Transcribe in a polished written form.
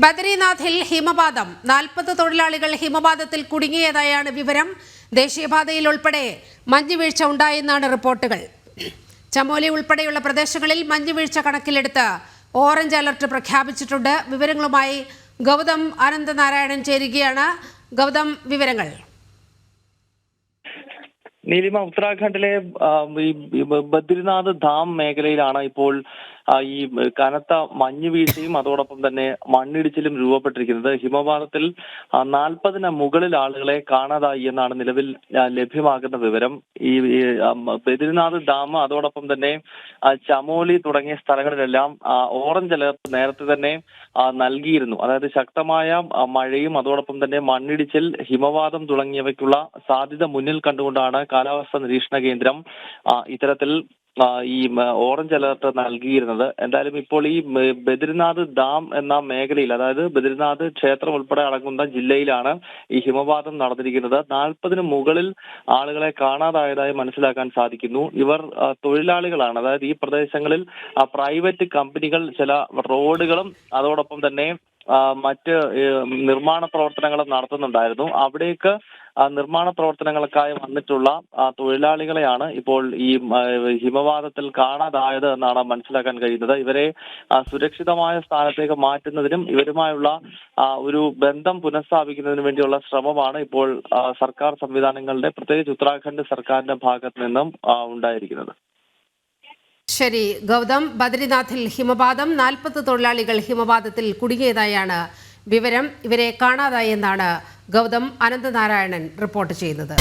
ബദരിനാഥിൽ ഹിമപാതം 40 തൊഴിലാളികൾ ഹിമപാതത്തിൽ കുടുങ്ങിയതായാണ് വിവരം. ദേശീയപാതയിൽ ഉൾപ്പെടെ മഞ്ഞുവീഴ്ച ഉണ്ടായെന്നാണ് റിപ്പോർട്ടുകൾ. ചമോലി ഉൾപ്പെടെയുള്ള പ്രദേശങ്ങളിൽ മഞ്ഞുവീഴ്ച കണക്കിലെടുത്ത് ഓറഞ്ച് അലർട്ട് പ്രഖ്യാപിച്ചിട്ടുണ്ട്. വിവരങ്ങളുമായി ഗൗതം അനന്തനാരായണൻ ചേരുകയാണ്. ഗൗതം, വിവരങ്ങൾ. നീലിമ, ഉത്തരാഖണ്ഡിലെ ബദ്രിനാഥ് ധാം മേഖലയിലാണ് ഇപ്പോൾ ഈ കനത്ത മഞ്ഞുവീഴ്ചയും അതോടൊപ്പം തന്നെ മണ്ണിടിച്ചിലും രൂപപ്പെട്ടിരിക്കുന്നത്. ഹിമപാതത്തിൽ 40-ന് മുകളിൽ ആളുകളെ കാണാതായി എന്നാണ് നിലവിൽ ലഭ്യമാകുന്ന വിവരം. ഈ ബദ്രിനാഥ് ഡാം അതോടൊപ്പം തന്നെ ചമോലി തുടങ്ങിയ സ്ഥലങ്ങളിലെല്ലാം ഓറഞ്ച് അലർട്ട് നേരത്തെ തന്നെ നൽകിയിരുന്നു. അതായത് ശക്തമായ മഴയും അതോടൊപ്പം തന്നെ മണ്ണിടിച്ചിൽ, ഹിമപാതം തുടങ്ങിയവയ്ക്കുള്ള സാധ്യത മുന്നിൽ കണ്ടുകൊണ്ടാണ് കാലാവസ്ഥാ നിരീക്ഷണ കേന്ദ്രം ഇത്തരത്തിൽ ഈ ഓറഞ്ച് അലർട്ട് നൽകിയിരുന്നത്. എന്തായാലും ഇപ്പോൾ ഈ ബദ്രിനാഥ് ഡാം എന്ന മേഖലയിൽ, അതായത് ബദ്രിനാഥ് ക്ഷേത്രം ഉൾപ്പെടെ അടങ്ങുന്ന ജില്ലയിലാണ് ഈ ഹിമപാതം നടന്നിരിക്കുന്നത്. 40-ന് മുകളിൽ ആളുകളെ കാണാതായതായി മനസ്സിലാക്കാൻ സാധിക്കുന്നു. ഇവർ തൊഴിലാളികളാണ്. അതായത് ഈ പ്രദേശങ്ങളിൽ പ്രൈവറ്റ് കമ്പനികൾ ചില റോഡുകളും അതോടൊപ്പം തന്നെ മറ്റ് നിർമ്മാണ പ്രവർത്തനങ്ങളും നടത്തുന്നുണ്ടായിരുന്നു. അവിടേക്ക് നിർമ്മാണ പ്രവർത്തനങ്ങൾക്കായി വന്നിട്ടുള്ള തൊഴിലാളികളെയാണ് ഇപ്പോൾ ഈ ഹിമപാതത്തിൽ കാണാതായത് എന്നാണ് മനസ്സിലാക്കാൻ കഴിയുന്നത്. ഇവരെ സുരക്ഷിതമായ സ്ഥാനത്തേക്ക് മാറ്റുന്നതിനും ഇവരുമായുള്ള ഒരു ബന്ധം പുനഃസ്ഥാപിക്കുന്നതിനും വേണ്ടിയുള്ള ശ്രമമാണ് ഇപ്പോൾ സർക്കാർ സംവിധാനങ്ങളുടെ, പ്രത്യേകിച്ച് ഉത്തരാഖണ്ഡ് സർക്കാരിന്റെ ഭാഗത്ത് നിന്നും ഉണ്ടായിരിക്കുന്നത്. ശരി ഗൗതം, ബദരിനാഥിൽ ഹിമപാതം, 40 തൊഴിലാളികൾ ഹിമപാതത്തിൽ കുടുങ്ങിയതായാണ് വിവരം. ഇവരെ കാണാതായി എന്നാണ് ഗൗതം അനന്തനാരായണൻ റിപ്പോർട്ട് ചെയ്യുന്നത്.